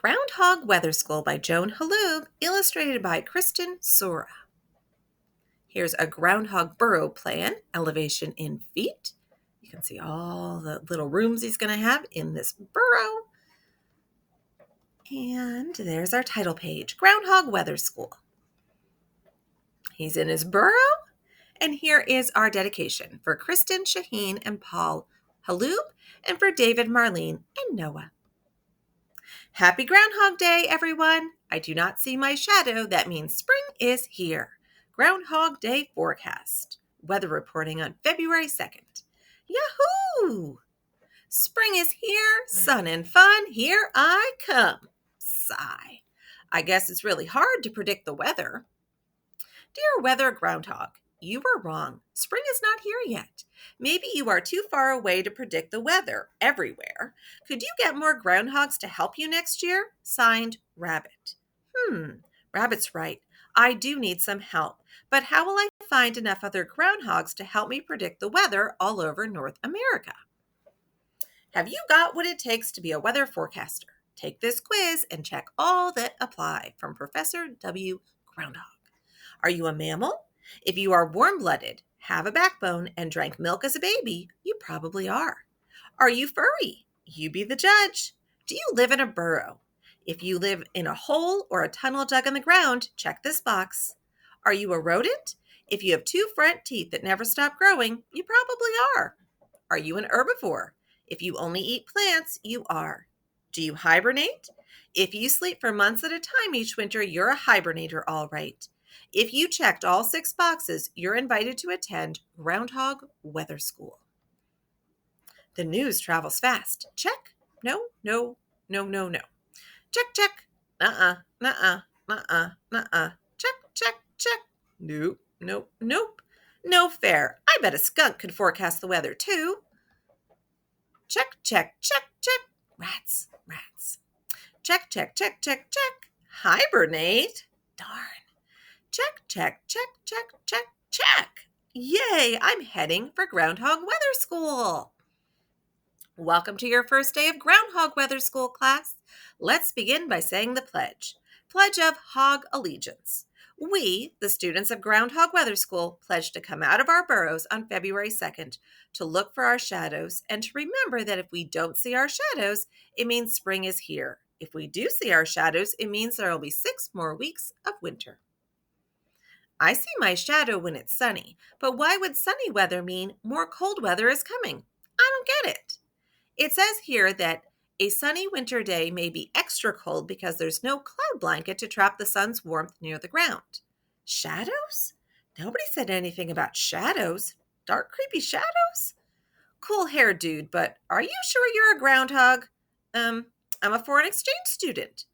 Groundhog Weather School by Joan Holub, illustrated by Kristen Sora. Here's a groundhog burrow plan, elevation in feet. You can see all the little rooms he's going to have in this burrow. And there's our title page, Groundhog Weather School. He's in his burrow. And here is our dedication for Kristen, Shaheen, and Paul Holub, and for David, Marlene, and Noah. Happy Groundhog Day, everyone! I do not see my shadow. That means spring is here. Groundhog Day forecast. Weather reporting on February 2nd. Yahoo! Spring is here, sun and fun, here I come. Sigh. I guess it's really hard to predict the weather. Dear Weather Groundhog, you were wrong. Spring is not here yet. Maybe you are too far away to predict the weather everywhere. Could you get more groundhogs to help you next year? Signed, Rabbit. Rabbit's right. I do need some help. But how will I find enough other groundhogs to help me predict the weather all over North America? Have you got what it takes to be a weather forecaster? Take this quiz and check all that apply from Professor W. Groundhog. Are you a mammal? If you are warm-blooded, have a backbone, and drank milk as a baby, you probably are. Are you furry? You be the judge. Do you live in a burrow? If you live in a hole or a tunnel dug in the ground, check this box. Are you a rodent? If you have two front teeth that never stop growing, you probably are. Are you an herbivore? If you only eat plants, you are. Do you hibernate? If you sleep for months at a time each winter, you're a hibernator, all right. If you checked all 6 boxes, you're invited to attend Groundhog Weather School. The news travels fast. Check. No, no, no, no, no. Check, check. Nuh-uh, nuh-uh, nuh-uh, nuh-uh. Check, check, check. Nope, nope, nope. No fair. I bet a skunk could forecast the weather too. Check, check, check, check. Rats, rats. Check, check, check, check, check. Hibernate. Darn. Check, check, check, check, check, check. Yay, I'm heading for Groundhog Weather School. Welcome to your first day of Groundhog Weather School, class. Let's begin by saying the pledge. Pledge of Hog Allegiance. We, the students of Groundhog Weather School, pledge to come out of our burrows on February 2nd to look for our shadows and to remember that if we don't see our shadows, it means spring is here. If we do see our shadows, it means there will be 6 more weeks of winter. I see my shadow when it's sunny, but why would sunny weather mean more cold weather is coming? I don't get it. It says here that a sunny winter day may be extra cold because there's no cloud blanket to trap the sun's warmth near the ground. Shadows? Nobody said anything about shadows. Dark, creepy shadows? Cool hair, dude, but are you sure you're a groundhog? I'm a foreign exchange student.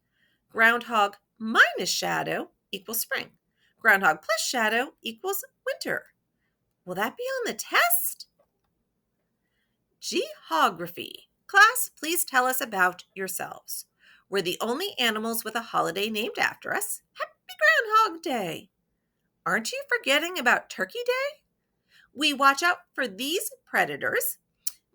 Groundhog minus shadow equals spring. Groundhog plus shadow equals winter. Will that be on the test? Geography. Class, please tell us about yourselves. We're the only animals with a holiday named after us. Happy Groundhog Day. Aren't you forgetting about Turkey Day? We watch out for these predators.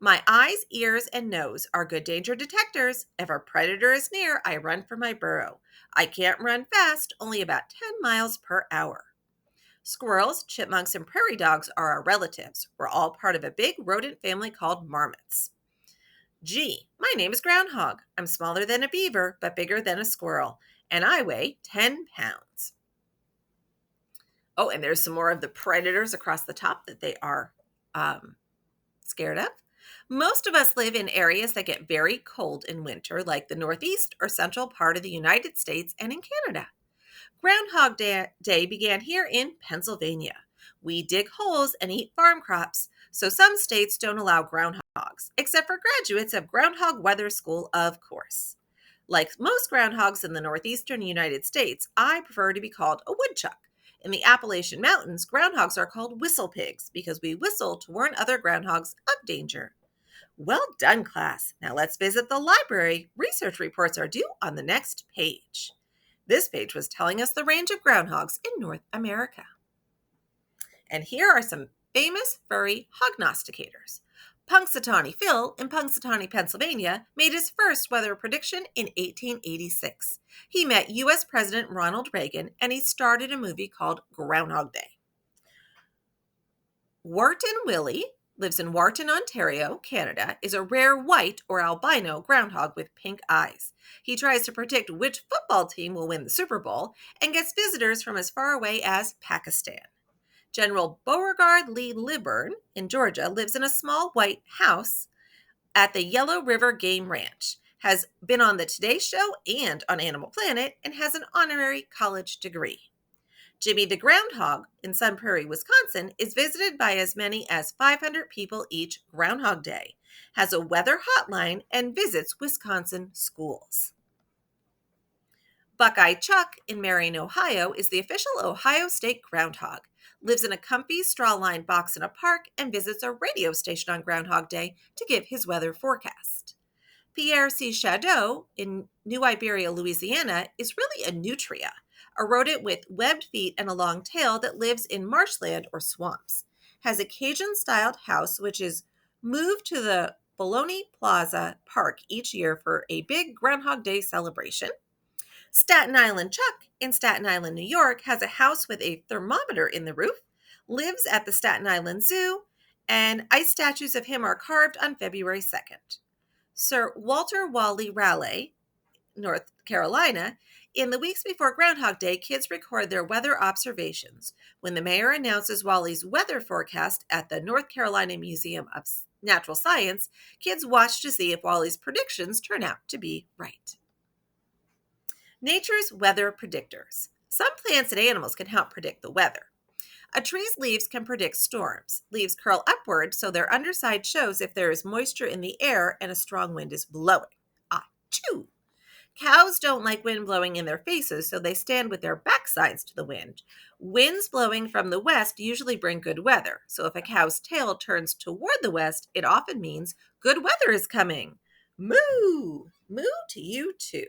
My eyes, ears, and nose are good danger detectors. If a predator is near, I run for my burrow. I can't run fast, only about 10 miles per hour. Squirrels, chipmunks, and prairie dogs are our relatives. We're all part of a big rodent family called marmots. G, my name is Groundhog. I'm smaller than a beaver, but bigger than a squirrel, and I weigh 10 pounds. Oh, and there's some more of the predators across the top that they are scared of. Most of us live in areas that get very cold in winter, like the Northeast or central part of the United States and in Canada. Groundhog Day began here in Pennsylvania. We dig holes and eat farm crops, so some states don't allow groundhogs, except for graduates of Groundhog Weather School, of course. Like most groundhogs in the northeastern United States, I prefer to be called a woodchuck. In the Appalachian Mountains, groundhogs are called whistle pigs because we whistle to warn other groundhogs of danger. Well done, class. Now let's visit the library. Research reports are due on the next page. This page was telling us the range of groundhogs in North America. And here are some famous furry hognosticators. Punxsutawney Phil in Punxsutawney, Pennsylvania, made his first weather prediction in 1886. He met U.S. President Ronald Reagan, and he starred in a movie called Groundhog Day. Wharton Willie lives in Wharton, Ontario, Canada, is a rare white or albino groundhog with pink eyes. He tries to predict which football team will win the Super Bowl and gets visitors from as far away as Pakistan. General Beauregard Lee Liburn in Georgia lives in a small white house at the Yellow River Game Ranch, has been on the Today Show and on Animal Planet, and has an honorary college degree. Jimmy the Groundhog in Sun Prairie, Wisconsin, is visited by as many as 500 people each Groundhog Day, has a weather hotline, and visits Wisconsin schools. Buckeye Chuck in Marion, Ohio, is the official Ohio State groundhog, lives in a comfy straw-lined box in a park, and visits a radio station on Groundhog Day to give his weather forecast. Pierre C. Chadeau in New Iberia, Louisiana, is really a nutria, a rodent with webbed feet and a long tail that lives in marshland or swamps. Has a Cajun-styled house which is moved to the Bologna Plaza Park each year for a big Groundhog Day celebration. Staten Island Chuck in Staten Island, New York, has a house with a thermometer in the roof, lives at the Staten Island Zoo, and ice statues of him are carved on February 2nd. Sir Walter Wally Raleigh, North Carolina, in the weeks before Groundhog Day, kids record their weather observations. When the mayor announces Wally's weather forecast at the North Carolina Museum of Natural Science, kids watch to see if Wally's predictions turn out to be right. Nature's weather predictors. Some plants and animals can help predict the weather. A tree's leaves can predict storms. Leaves curl upward so their underside shows if there is moisture in the air and a strong wind is blowing. Achoo! Cows don't like wind blowing in their faces, so they stand with their backsides to the wind. Winds blowing from the west usually bring good weather, so if a cow's tail turns toward the west, it often means good weather is coming. Moo! Moo to you too.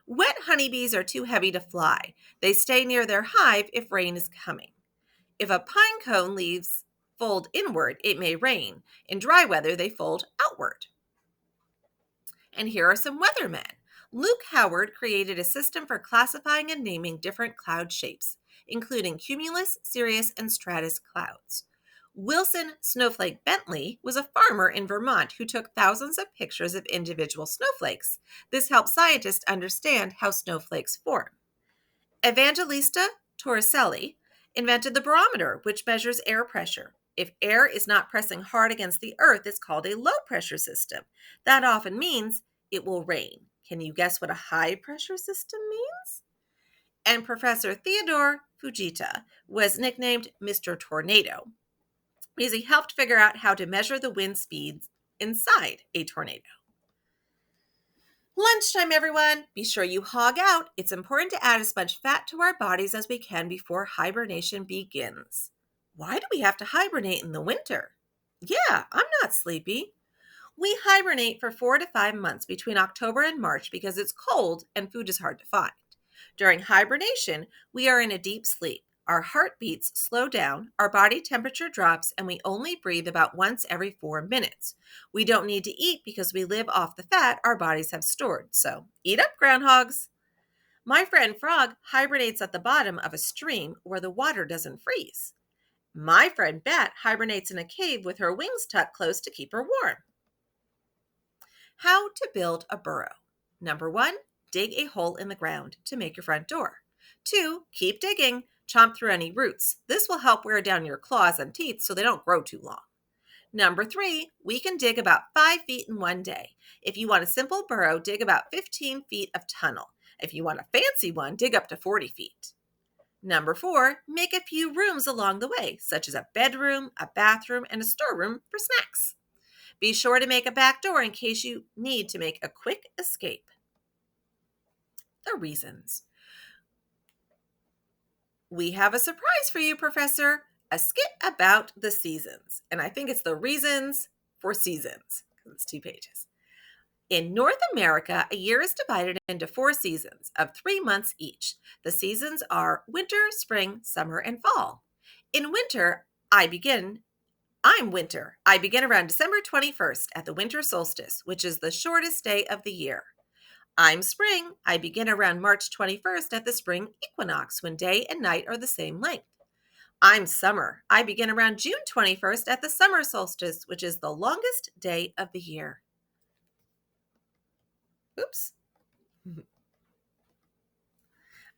Wet honeybees are too heavy to fly. They stay near their hive if rain is coming. If a pine cone leaves fold inward, it may rain. In dry weather, they fold outward. And here are some weathermen. Luke Howard created a system for classifying and naming different cloud shapes, including cumulus, cirrus, and stratus clouds. Wilson Snowflake Bentley was a farmer in Vermont who took thousands of pictures of individual snowflakes. This helps scientists understand how snowflakes form. Evangelista Torricelli invented the barometer, which measures air pressure. If air is not pressing hard against the earth, it's called a low pressure system. That often means it will rain. Can you guess what a high pressure system means? And Professor Theodore Fujita was nicknamed Mr. Tornado because he helped figure out how to measure the wind speeds inside a tornado. Lunchtime, everyone. Be sure you hog out. It's important to add as much fat to our bodies as we can before hibernation begins. Why do we have to hibernate in the winter? Yeah, I'm not sleepy. We hibernate for 4 to 5 months between October and March because it's cold and food is hard to find. During hibernation, we are in a deep sleep. Our heartbeats slow down, our body temperature drops, and we only breathe about once every 4 minutes. We don't need to eat because we live off the fat our bodies have stored. So eat up, groundhogs. My friend Frog hibernates at the bottom of a stream where the water doesn't freeze. My friend Bat hibernates in a cave with her wings tucked close to keep her warm. How to build a burrow. Number 1, dig a hole in the ground to make your front door. 2, keep digging. Chomp through any roots. This will help wear down your claws and teeth so they don't grow too long. Number 3, we can dig about 5 feet in one day. If you want a simple burrow, dig about 15 feet of tunnel. If you want a fancy one, dig up to 40 feet. Number 4, make a few rooms along the way, such as a bedroom, a bathroom, and a storeroom for snacks. Be sure to make a back door in case you need to make a quick escape. The reasons. We have a surprise for you, Professor. A skit about the seasons. And I think it's the reasons for seasons. It's 2 pages. In North America, a year is divided into 4 seasons of 3 months each. The seasons are winter, spring, summer, and fall. In winter, I begin I'm winter. I begin around December 21st at the winter solstice, which is the shortest day of the year. I'm spring. I begin around March 21st at the spring equinox, when day and night are the same length. I'm summer. I begin around June 21st at the summer solstice, which is the longest day of the year. Oops.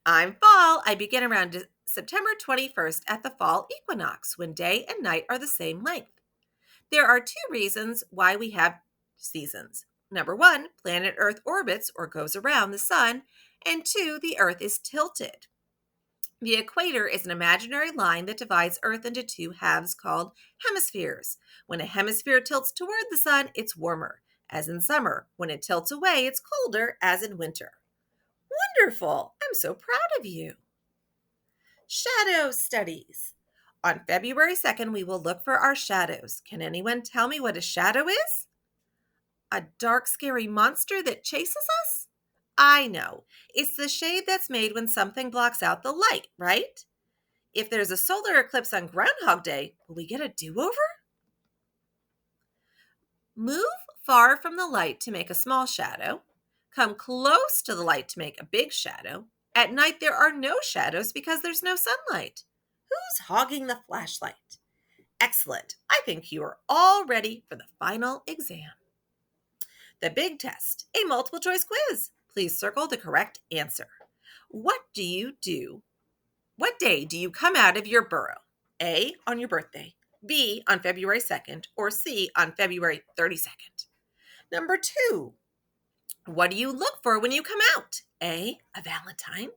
I'm fall. I begin around September 21st at the fall equinox, when day and night are the same length. There are two reasons why we have seasons. Number one, planet Earth orbits or goes around the sun, and two, the Earth is tilted. The equator is an imaginary line that divides Earth into two halves called hemispheres. When a hemisphere tilts toward the sun, it's warmer, as in summer. When it tilts away, it's colder, as in winter. Wonderful! I'm so proud of you. Shadow studies. On February 2nd, we will look for our shadows. Can anyone tell me what a shadow is? A dark, scary monster that chases us? I know. It's the shade that's made when something blocks out the light, right? If there's a solar eclipse on Groundhog Day, will we get a do-over? Move far from the light to make a small shadow. Come close to the light to make a big shadow. At night, there are no shadows because there's no sunlight. Who's hogging the flashlight? Excellent. I think you are all ready for the final exam. The big test, a multiple choice quiz. Please circle the correct answer. What do you do? What day do you come out of your burrow? A, on your birthday, B, on February 2nd, or C, on February 32nd? Number 2, what do you look for when you come out? A, a valentine,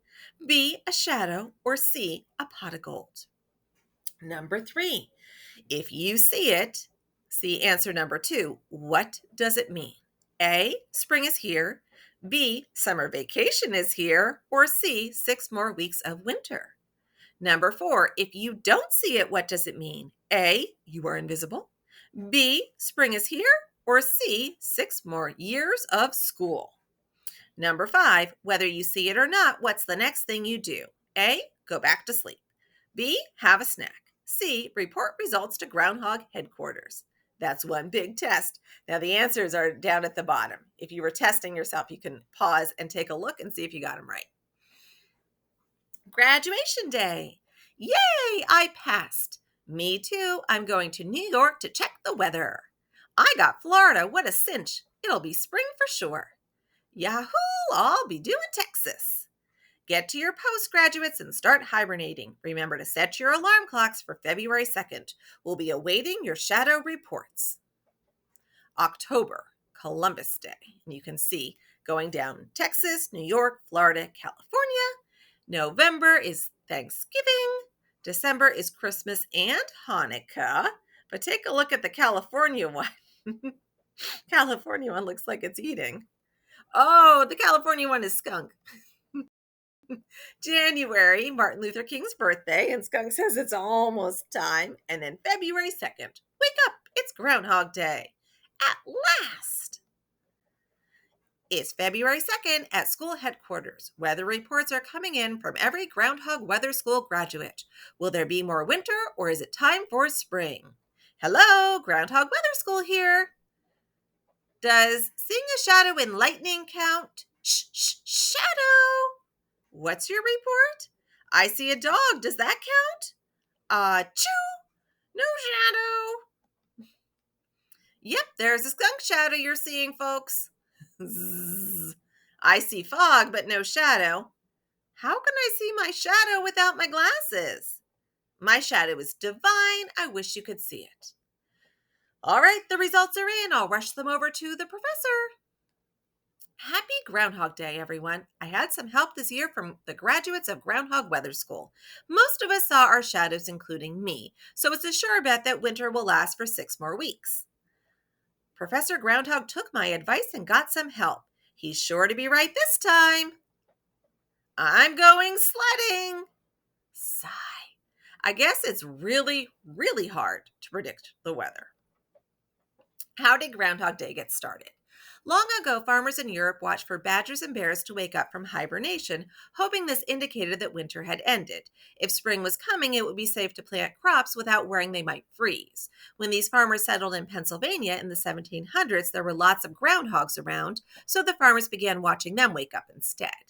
B, a shadow, or C, a pot of gold? Number 3, if you see it, see answer number 2, what does it mean? A, spring is here, B, summer vacation is here, or C, 6 more weeks of winter? Number 4, if you don't see it, what does it mean? A, you are invisible, B, spring is here, or C, 6 more years of school? Number 5, whether you see it or not, what's the next thing you do? A, go back to sleep, B, have a snack, C, report results to Groundhog headquarters. That's one big test. Now, the answers are down at the bottom. If you were testing yourself, you can pause and take a look and see if you got them right. Graduation day. Yay, I passed. Me too. I'm going to New York to check the weather. I got Florida. What a cinch. It'll be spring for sure. Yahoo, I'll be doing Texas. Get to your postgraduates and start hibernating. Remember to set your alarm clocks for February 2nd. We'll be awaiting your shadow reports. October, Columbus Day. And you can see going down Texas, New York, Florida, California. November is Thanksgiving. December is Christmas and Hanukkah. But take a look at the California one. California one looks like it's eating. Oh, the California one is skunk. January, Martin Luther King's birthday, and Skunk says it's almost time. And then February 2nd, wake up, it's Groundhog Day. At last! It's February 2nd at school headquarters. Weather reports are coming in from every Groundhog Weather School graduate. Will there be more winter or is it time for spring? Hello, Groundhog Weather School here. Does seeing a shadow in lightning count? Shadow! What's your report? I see a dog. Does that count? Achoo! No shadow. Yep, there's a skunk shadow you're seeing, folks. Zzz. I see fog, but no shadow. How can I see my shadow without my glasses? My shadow is divine. I wish you could see it. All right, the results are in. I'll rush them over to the professor. Happy Groundhog Day, everyone. I had some help this year from the graduates of Groundhog Weather School. Most of us saw our shadows, including me, so it's a sure bet that winter will last for 6 more weeks. Professor Groundhog took my advice and got some help. He's sure to be right this time. I'm going sledding. Sigh. I guess it's really, really hard to predict the weather. How did Groundhog Day get started? Long ago, farmers in Europe watched for badgers and bears to wake up from hibernation, hoping this indicated that winter had ended. If spring was coming, it would be safe to plant crops without worrying they might freeze. When these farmers settled in Pennsylvania in the 1700s, there were lots of groundhogs around, so the farmers began watching them wake up instead.